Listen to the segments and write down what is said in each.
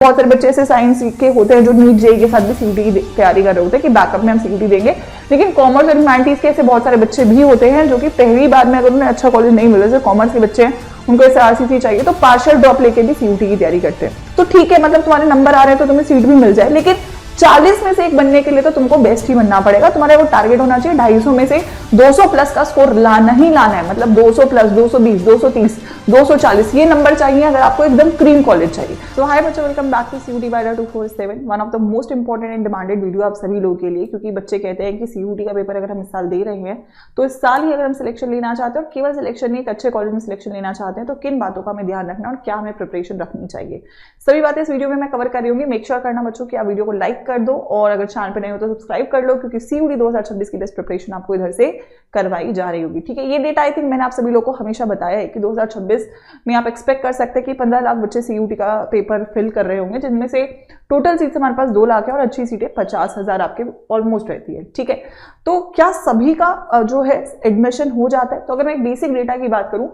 बहुत सारे बच्चे ऐसे साइंस के होते हैं जो नीट जेई के साथ भी सीयूटी की तैयारी कर रहे होते हैं कि बैकअप में हम सीयूटी देंगे, लेकिन कॉमर्स और ह्यूमैनिटीज के ऐसे बहुत सारे बच्चे भी होते हैं जो कि पहली बार में अगर उन्हें अच्छा कॉलेज नहीं मिले, जैसे कॉमर्स के बच्चे हैं उनको ऐसे आरसीसी चाहिए तो पार्शियल ड्रॉप लेके भी सीयूटी की तैयारी करते हैं। तो ठीक है, मतलब तुम्हारे नंबर आ रहे हैं तो तुम्हें सीट भी मिल जाए, लेकिन 40 में से एक बनने के लिए तो तुमको बेस्ट ही बनना पड़ेगा। तुम्हारा वो टारगेट होना चाहिए 250 में से 200 प्लस का स्कोर लाना ही लाना है, मतलब 200 प्लस 220 230 240 ये नंबर चाहिए अगर आपको एकदम क्रीम कॉलेज चाहिए। तो हाय बच्चों, welcome back to CUET by 247, one of the most important and demanded video आप सभी लोगों के लिए, क्योंकि बच्चे कहते हैं कि सीयूटी का पेपर अगर हम इस साल दे रहे हैं तो इस साल ही अगर हम सिलेक्शन लेना चाहते हैं और केवल सिलेक्शन नहीं एक अच्छे कॉलेज में सिलेक्शन लेना चाहते हैं तो किन बातों का हमें ध्यान रखना और क्या हमें प्रिपरेशन रखनी चाहिए, सभी बातें इस वीडियो में मैं कवर कर रही हूँ। मेक श्योर करना बच्चों कि आप वीडियो को लाइक कर दो और अगर चैनल पे नहीं हो तो सब्सक्राइब कर लो, क्योंकि सीयूटी 2026 की बेस्ट प्रिपरेशन आपको इधर से करवाई जा रही होगी। ठीक है, ये डेटा आई थिंक मैंने आप सभी लोगों को हमेशा बताया है कि 2026 में आप एक्सपेक्ट कर सकते हैं कि 15 लाख बच्चे सीयूटी का पेपर फिल कर रहे होंगे, जिनमें से टोटल सीट्स हमारे पास 2 लाख है और अच्छी सीटें 50,000 आपके ऑलमोस्ट रहती है। ठीक है, तो क्या सभी का जो है एडमिशन हो जाता है? तो अगर मैं एक बेसिक डेटा की बात करूं,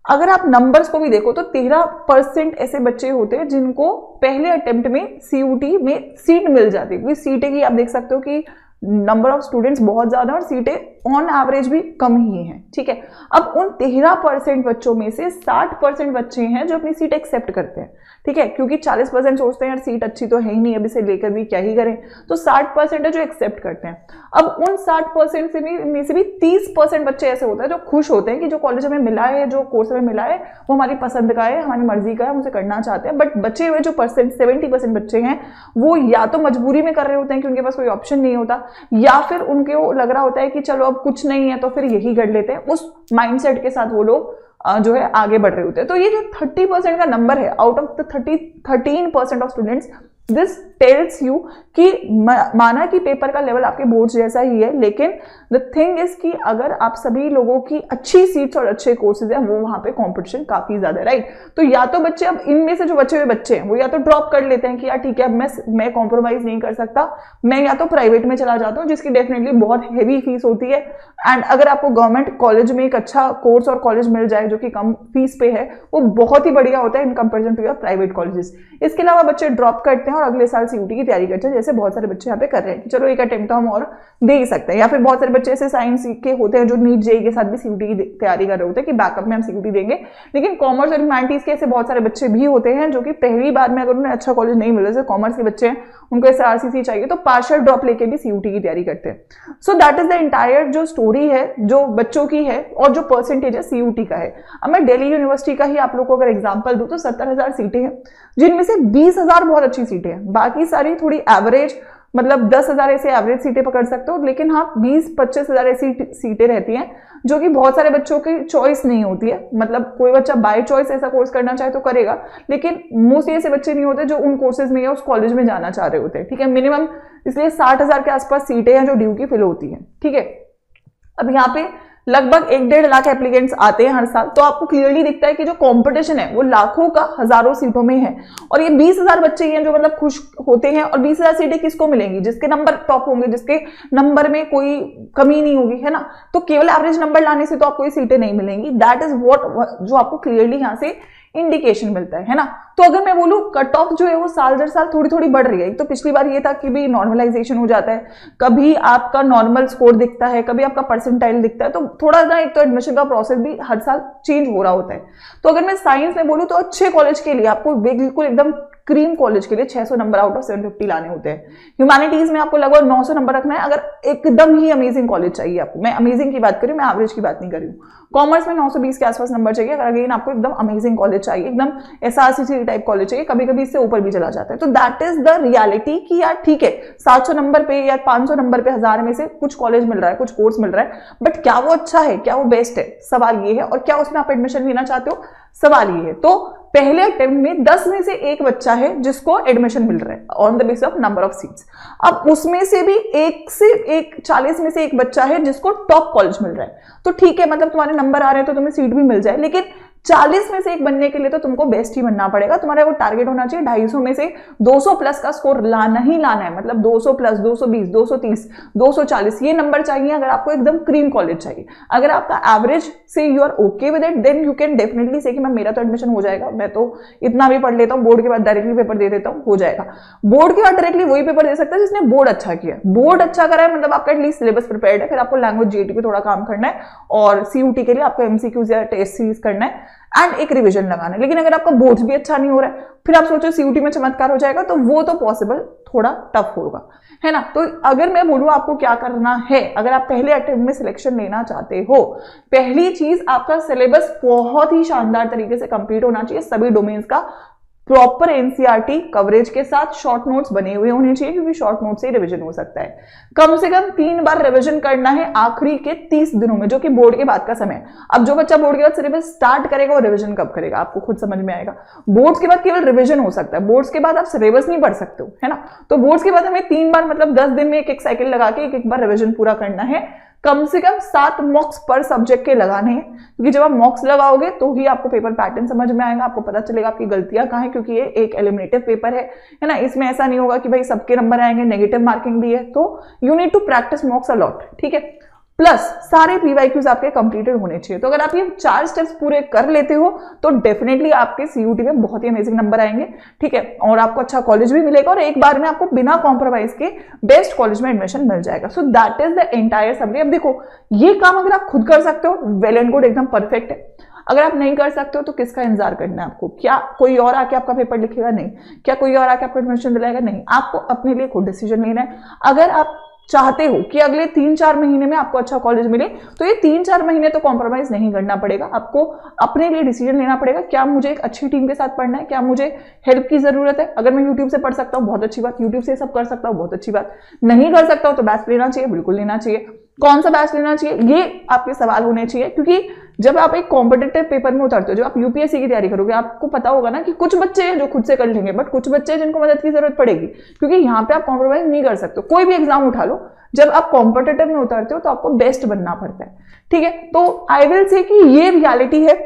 अगर आप नंबर्स को भी देखो तो 13% ऐसे बच्चे होते हैं जिनको पहले अटेम्प्ट में सीयूटी में सीट मिल जाती है, क्योंकि सीटें की आप देख सकते हो कि नंबर ऑफ स्टूडेंट्स बहुत ज्यादा और सीटें ऑन एवरेज भी कम ही हैं। ठीक है, अब उन 13% बच्चों में से 60% बच्चे हैं जो अपनी सीट एक्सेप्ट करते हैं। ठीक है, क्योंकि 40% सोचते हैं यार सीट अच्छी तो है ही नहीं, अभी से लेकर भी क्या ही करें, तो 60% है जो एक्सेप्ट करते हैं। अब उन 60% में से भी 30% बच्चे ऐसे होते हैं जो खुश होते हैं कि जो कॉलेज हमें मिला है, जो कोर्स हमें मिला है वो हमारी पसंद का है, हमारी मर्जी का है, हम उसे करना चाहते हैं। बट बचे हुए जो 70% बच्चे हैं वो या तो मजबूरी में कर रहे होते हैं कि उनके पास कोई ऑप्शन नहीं होता, या फिर उनको लग रहा होता है कि चलो अब कुछ नहीं है तो फिर यही कर लेते हैं, उस माइंडसेट के साथ वो लोग जो है आगे बढ़ रहे होते हैं। तो ये जो 30% का नंबर है out of the 13% of students, this tells you कि माना कि पेपर का लेवल आपके बोर्ड जैसा ही है, लेकिन द थिंग इज कि अगर आप सभी लोगों की अच्छी सीट्स और अच्छे कोर्सेज हैं वो वहां पे कंपटीशन काफी ज्यादा है, राइट। तो या तो बच्चे, अब इनमें से जो बचे हुए बच्चे हैं वो या तो ड्रॉप कर लेते हैं कि यार ठीक है अब मैं कॉम्प्रोमाइज नहीं कर सकता, मैं या तो प्राइवेट में चला जाता हूँ जिसकी डेफिनेटली बहुत हैवी फीस होती है, एंड अगर आपको गवर्नमेंट कॉलेज में एक अच्छा कोर्स और कॉलेज मिल जाए जो कि कम फीस पे है वो बहुत ही बढ़िया होता है in comparison to your private colleges. इसके अलावा बच्चे ड्रॉप करते हैं और अगले साल सीयूटी की तैयारी करते हैं, जैसे बहुत सारे बच्चे यहाँ पे कर रहे हैं कि चलो एक अटेम्प्ट हम और दे ही सकते हैं, या फिर बहुत सारे बच्चे ऐसे साइंस के होते हैं जो नीट जेई के साथ भी सीयूटी की तैयारी कर रहे होते हैं कि बैकअप में हम सीयूटी देंगे, लेकिन कॉमर्स और ह्यूमैनिटीज के ऐसे बहुत सारे बच्चे भी होते हैं जो कि पहली बार में अगर उन्हें अच्छा कॉलेज नहीं मिले, जैसे कॉमर्स के बच्चे हैं उनको ऐसे आरसीसी चाहिए तो पार्शियल ड्रॉप लेके भी सीयूटी की तैयारी करते हैं। सो दैट इज द एंटायर जो स्टोरी है जो बच्चों की है और जो परसेंटेज है सीयूटी का है। अब मैं दिल्ली यूनिवर्सिटी का ही आप लोगों को अगर एग्जांपल दूं तो 70,000 सीटें हैं, जिनमें से 20,000 बहुत अच्छी सीटें हैं, बाकी सारी थोड़ी एवरेज, मतलब 10,000 ऐसे एवरेज सीटें पकड़ सकते हो, लेकिन हाँ 20-25,000 ऐसी सीटें रहती हैं जो कि बहुत सारे बच्चों की चॉइस नहीं होती है। मतलब कोई बच्चा बाय चॉइस ऐसा कोर्स करना चाहे तो करेगा, लेकिन मोस्टली ऐसे बच्चे नहीं होते जो उन कोर्सेज में या उस कॉलेज में जाना चाह रहे होते हैं। ठीक है, मिनिमम इसलिए 60,000 के आसपास सीटें हैं जो ड्यू की फिल होती हैं। ठीक है, अब यहाँ पे लगभग 1-1.5 लाख एप्लीकेंट्स आते हैं हर साल, तो आपको क्लियरली दिखता है कि जो कंपटीशन है वो लाखों का हजारों सीटों में है, और ये 20,000 बच्चे ही हैं जो मतलब खुश होते हैं। और 20,000 सीटें किसको मिलेंगी? जिसके नंबर टॉप होंगे, जिसके नंबर में कोई कमी नहीं होगी, है ना। तो केवल एवरेज नंबर लाने से तो आपको ये सीटें नहीं मिलेंगी, दैट इज व्हाट जो आपको क्लियरली यहाँ से इंडिकेशन मिलता है ना। तो अगर मैं बोलूं कट ऑफ जो है वो साल दर साल थोड़ी थोड़ी बढ़ रही है। तो पिछली बार ये था कि भी नॉर्मलाइजेशन हो जाता है, कभी आपका नॉर्मल स्कोर दिखता है, कभी आपका परसेंटाइल दिखता है, तो थोड़ा ना एक तो एडमिशन का प्रोसेस भी हर साल चेंज हो रहा होता है। तो अगर मैं साइंस में बोलूं तो अच्छे कॉलेज के लिए आपको बिल्कुल एकदम क्रीम कॉलेज के लिए 600 नंबर आउट ऑफ 750 लाने होते हैं। ह्यूमैनिटीज में आपको लगभग 900 नंबर रखना है अगर एकदम ही अमेजिंग कॉलेज चाहिए आपको। मैं अमेजिंग की बात करी, मैं एवरेज की बात नहीं कर रही हूँ। कॉमर्स में 920 के आसपास नंबर चाहिए अगर अगेन आपको एकदम अमेजिंग कॉलेज चाहिए, एकदम एसआरसीसी टाइप कॉलेज चाहिए, कभी कभी इससे ऊपर भी चला जाता है। तो दैट इज द रियलिटी कि यार ठीक है 700 नंबर पे या 500 नंबर पे 1000 में से कुछ कॉलेज मिल रहा है, कुछ कोर्स मिल रहा है, बट क्या वो अच्छा है, क्या वो बेस्ट है, सवाल ये है। और क्या उसमें आप एडमिशन लेना चाहते हो, सवाल ये है। तो पहले अटेम्प्ट में 10 में से एक बच्चा है जिसको एडमिशन मिल रहा है on the basis of number of seats. अब उसमें से भी 40 में से एक बच्चा है जिसको टॉप कॉलेज मिल रहा है। तो ठीक है, मतलब तुम्हारे नंबर आ रहे हैं तो तुम्हें सीट भी मिल जाए, लेकिन 40 में से एक बनने के लिए तो तुमको बेस्ट ही बनना पड़ेगा। तुम्हारा वो टारगेट होना चाहिए 250 में से 200 प्लस का स्कोर लाना ही लाना है, मतलब 200 प्लस, 220, 230, 240 ये नंबर चाहिए अगर आपको एकदम क्रीम कॉलेज चाहिए। अगर आपका एवरेज से you are okay with it, then you can definitely say कि मैम मेरा तो एडमिशन हो जाएगा, मैं तो इतना भी पढ़ लेता हूँ, बोर्ड के बाद डायरेक्टली पेपर दे देता हूँ, हो जाएगा। बोर्ड के बाद डायरेक्टली वही पेपर दे सकता है जिसने बोर्ड अच्छा किया। बोर्ड अच्छा करा है मतलब आपका एटलीस्ट सिलेबस प्रिपेयर्ड है, फिर आपको लैंग्वेज जीटी पे थोड़ा काम करना है और सीयूटी के लिए आपको एमसीक्यूज या टेस्ट सीरीज करना है एंड एक रिवीजन लगाना है। लेकिन अगर आपका बोर्ड भी अच्छा नहीं हो रहा है, फिर आप सोचो सीयूटी में चमत्कार हो जाएगा, तो वो तो पॉसिबल थोड़ा टफ होगा, है ना। तो अगर मैं बोलूं आपको क्या करना है, अगर आप पहले अटेम्प्ट में सिलेक्शन लेना चाहते हो, पहली चीज आपका सिलेबस बहुत ही शानदार तरीके से कंप्लीट होना चाहिए, सभी डोमेन्स का प्रॉपर एनसीईआरटी कवरेज के साथ शॉर्ट नोट्स बने हुए होने चाहिए, क्योंकि शॉर्ट नोट से ही रिवीजन हो सकता है। कम से कम 3 बार रिवीजन करना है आखिरी के 30 दिनों में, जो कि बोर्ड के बाद का समय है। अब जो बच्चा बोर्ड के बाद सिलेबस स्टार्ट करेगा वो रिवीजन कब करेगा आपको खुद समझ में आएगा। बोर्ड्स के बाद केवल रिवीजन हो सकता है, बोर्ड्स के बाद आप सिलेबस नहीं पढ़ सकते हो, है ना। तो बोर्ड्स के बाद हमें 3 बार मतलब 10 दिन में एक साइकिल लगा के एक बार रिवीजन पूरा करना है। कम से कम 7 मॉक्स पर सब्जेक्ट के लगाने हैं, क्योंकि जब आप मॉक्स लगाओगे तो ही आपको पेपर पैटर्न समझ में आएगा, आपको पता चलेगा आपकी गलतियां कहाँ हैं, क्योंकि ये एक एलिमिनेटिव पेपर है ना। इसमें ऐसा नहीं होगा कि भाई सबके नंबर आएंगे, नेगेटिव मार्किंग भी है, तो you need to practice mocks a lot, ठीक है। प्लस सारे पीवाईक्यूज आपके कंप्लीटेड होने चाहिए। तो अगर आप ये 4 स्टेप्स पूरे कर लेते हो तो डेफिनेटली आपके सीयूटी में बहुत ही अमेजिंग नंबर आएंगे, ठीक है, और आपको अच्छा कॉलेज भी मिलेगा और एक बार में आपको बिना कॉम्प्रोमाइज के बेस्ट कॉलेज में एडमिशन मिल जाएगा। सो that is the entire summary. अब देखो ये काम अगर आप खुद कर सकते हो वेल एंड गुड, एकदम परफेक्ट है। अगर आप नहीं कर सकते हो तो किसका इंतजार करना है आपको? क्या कोई और आके आपका पेपर लिखेगा? नहीं। क्या कोई और आके आपको एडमिशन दिलाएगा? नहीं। आपको अपने लिए खुद डिसीजन लेना है। अगर आप चाहते हो कि अगले 3-4 महीने में आपको अच्छा कॉलेज मिले, तो ये 3-4 महीने तो कॉम्प्रोमाइज नहीं करना पड़ेगा, आपको अपने लिए डिसीजन लेना पड़ेगा। क्या मुझे एक अच्छी टीम के साथ पढ़ना है? क्या मुझे हेल्प की जरूरत है? अगर मैं यूट्यूब से पढ़ सकता हूँ बहुत अच्छी बात, यूट्यूब से सब कर सकता हूँ बहुत अच्छी बात, नहीं कर सकता हूँ तो बैच लेना चाहिए, बिल्कुल लेना चाहिए। कौन सा बैच लेना चाहिए ये आपके सवाल होने चाहिए, क्योंकि जब आप एक कॉम्पिटिटिव पेपर में उतरते हो, जब आप यूपीएससी की तैयारी करोगे, आपको पता होगा ना कि कुछ बच्चे हैं जो खुद से कर लेंगे, बट कुछ बच्चे हैं जिनको मदद की जरूरत पड़ेगी, क्योंकि यहाँ पे आप कॉम्प्रोमाइज नहीं कर सकते। कोई भी एग्जाम उठा लो, जब आप कॉम्पिटिटिव में उतरते हो तो आपको बेस्ट बनना पड़ता है, ठीक है। तो आई विल से कि ये रियलिटी है,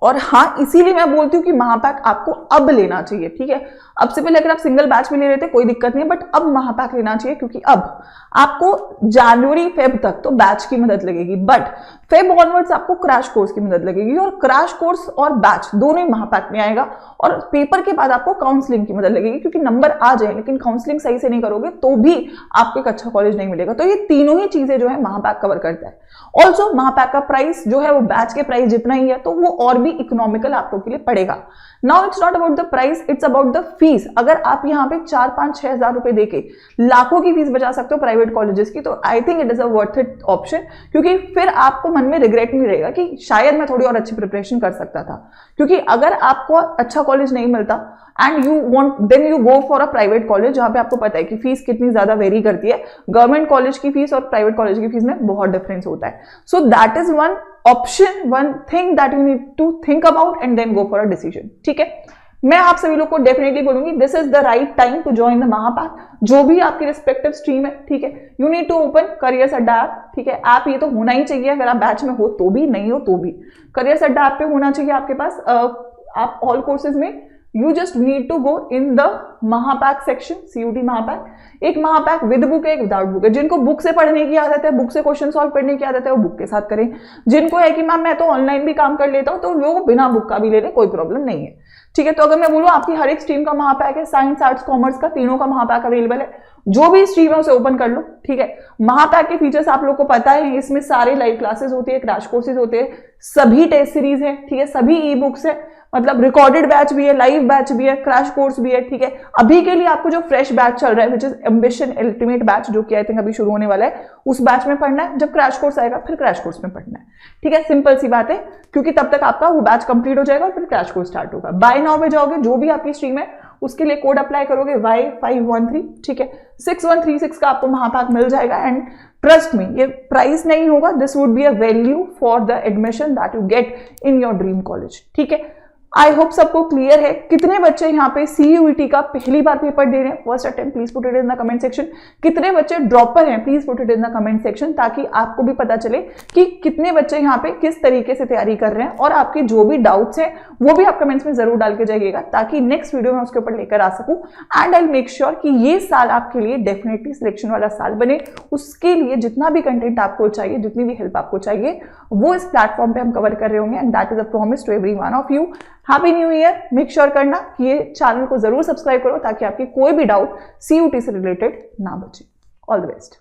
और हाँ इसीलिए मैं बोलती हूँ कि महापैक आपको अब लेना चाहिए, ठीक है। अब से पहले अगर आप सिंगल बैच में ले रहे थे कोई दिक्कत नहीं है, बट अब महापैक लेना चाहिए, क्योंकि अब आपको जनवरी फेब तक तो बैच की मदद लगेगी, बट फेब ऑनवर्ड्स आपको क्रैश कोर्स की मदद लगेगी, और क्रैश कोर्स और बैच दोनों ही महापैक में आएगा। और पेपर के बाद आपको काउंसलिंग की मदद लगेगी, क्योंकि नंबर आ जाए लेकिन काउंसलिंग सही से नहीं करोगे तो भी आपको एक अच्छा कॉलेज नहीं मिलेगा। तो ये तीनों ही चीजें जो है महापैक कवर करता है। ऑल्सो महापैक का प्राइस जो है वो बैच के प्राइस जितना ही है, तो वो और भी इकोनॉमिकल आप लोग के लिए पड़ेगा। Now it's not about the price, it's about the fees. अगर आप यहाँ पे 4-5-6 हजार रुपए देके लाखों की फीस बचा सकते हो प्राइवेट कॉलेजेस की, तो I think it is a worth it option, क्योंकि फिर आपको मन में रिग्रेट नहीं रहेगा कि शायद मैं थोड़ी और अच्छी प्रिपरेशन कर सकता था। क्योंकि अगर आपको अच्छा कॉलेज नहीं मिलता and you want, then you go for a private college, जहां पे आपको पता है कि फीस कितनी ज्यादा वेरी करती है। गवर्नमेंट कॉलेज की फीस और प्राइवेट कॉलेज की फीस में बहुत डिफरेंस होता है। So that is one option, one thing that you need to think about and then go for a decision, ठीक है। मैं आप सभी लोग को डेफिनेटली बोलूंगी this is the right time to join the Mahapack, जो भी आपकी रिस्पेक्टिव स्ट्रीम है, ठीक है। You need to open careers Adda app, ठीक है। ऐप ये तो होना ही चाहिए, अगर आप बैच में हो तो भी, नहीं हो तो भी करियर्स अड्डा ऐप पे होना चाहिए आपके पास। आप ऑल कोर्सेज में you just need to go in the Mahapack section, CUET Mahapack. एक महापैक विद बुक है, एक विदाउट बुक है। जिनको बुक से पढ़ने की आदत है, बुक से क्वेश्चन सॉल्व करने की आदत है, वो बुक के साथ करें। जिनको है कि मैम मैं तो ऑनलाइन भी काम कर लेता हूं, तो लोग बिना बुक का भी ले लें, कोई प्रॉब्लम नहीं है, ठीक है। तो अगर मैं बोलूं आपकी हर एक स्ट्रीम का महापैक है, साइंस आर्ट्स कॉमर्स का तीनों का महापैक अवेलेबल है। जो भी स्ट्रीम है उसे ओपन कर लो, ठीक है। महापैक के फीचर्स आप लोग को पता है, इसमें सारे लाइव क्लासेस होती है, क्रैश कोर्सेज होते हैं, सभी टेस्ट सीरीज है, ठीक है, सभी ई बुक्स है, मतलब रिकॉर्डेड बैच भी है, लाइव बैच भी है, क्रैश कोर्स भी है, ठीक है। अभी के लिए आपको जो फ्रेश बैच चल रहा है which is ambition ultimate batch, जो कि आई थिंक अभी शुरू होने वाला है, उस बैच में पढ़ना है। जब क्रैश कोर्स आएगा फिर क्रैश कोर्स में पढ़ना है, ठीक है। सिंपल सी बात है, क्योंकि तब तक आपका वो बैच कंप्लीट हो जाएगा और फिर क्रैश कोर्स स्टार्ट होगा। बाय नाउ पे जाओगे, जो भी आपकी स्ट्रीम है उसके लिए कोड अप्लाई करोगे Y513, ठीक है। 6136 का आपको महापैक मिल जाएगा। एंड ट्रस्ट मी, ये प्राइस नहीं होगा, this would be a value for the admission that you get in your dream college, ठीक है। आई होप सबको क्लियर है। कितने बच्चे यहाँ पे CUET का पहली बार पेपर दे रहे हैं, first attempt, please put it in the comment section. कितने बच्चे ड्रॉपर हैं, please put it in the comment section, ताकि आपको भी पता चले कि कितने बच्चे यहाँ पे किस तरीके से तैयारी कर रहे हैं, और आपके जो भी डाउट्स हैं वो भी आप कमेंट्स में जरूर डाल के जाइएगा, ताकि नेक्स्ट वीडियो में उसके ऊपर लेकर आ सकूं। एंड आई मेक श्योर कि ये साल आपके लिए डेफिनेटली सिलेक्शन वाला साल बने। उसके लिए जितना भी कंटेंट आपको चाहिए, जितनी भी हेल्प आपको चाहिए, वो इस प्लेटफॉर्म पे हम कवर कर रहे होंगे। And that is a promise to every one of you. Happy new year. Make sure करना कि ये चैनल को जरूर सब्सक्राइब करो, ताकि आपकी कोई भी डाउट CUET से रिलेटेड ना बचे। All the best.